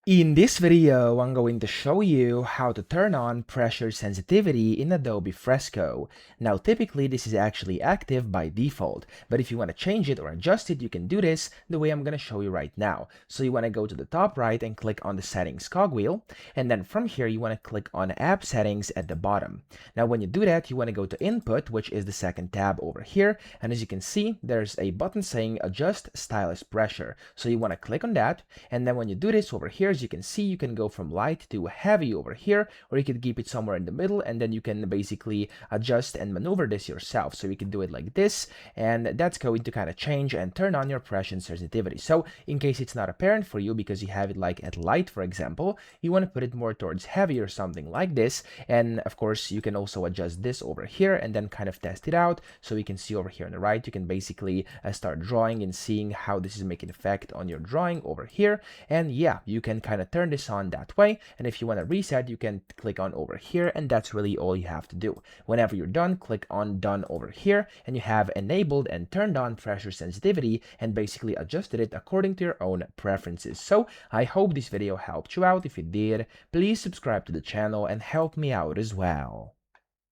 In this video, I'm going to show you how to turn on pressure sensitivity in Adobe Fresco. Now, typically this is actually active by default, but if you want to change it or adjust it, you can do this the way I'm going to show you right now. So you want to go to the top right and click on the settings cogwheel, and then from here you want to click on app settings at the bottom. Now, when you do that, you want to go to input, which is the second tab over here, and as you can see, there's a button saying adjust stylus pressure. So you want to click on that, and then when you do this over here, as you can see, you can go from light to heavy over here, or you can keep it somewhere in the middle, and then you can basically adjust and maneuver this yourself. So you can do it like this, and that's going to kind of change and turn on your pressure sensitivity. So in case it's not apparent for you because you have it like at light, for example, you want to put it more towards heavy or something like this. And of course, you can also adjust this over here and then kind of test it out. So you can see over here on the right, you can basically start drawing and seeing how this is making effect on your drawing over here. And yeah, you can kind of turn this on that way, and if you want to reset, you can click on over here, and that's really all you have to do. Whenever you're done, click on done over here, and you have enabled and turned on pressure sensitivity and basically adjusted it according to your own preferences. So I hope this video helped you out. If it did, please subscribe to the channel and help me out as well.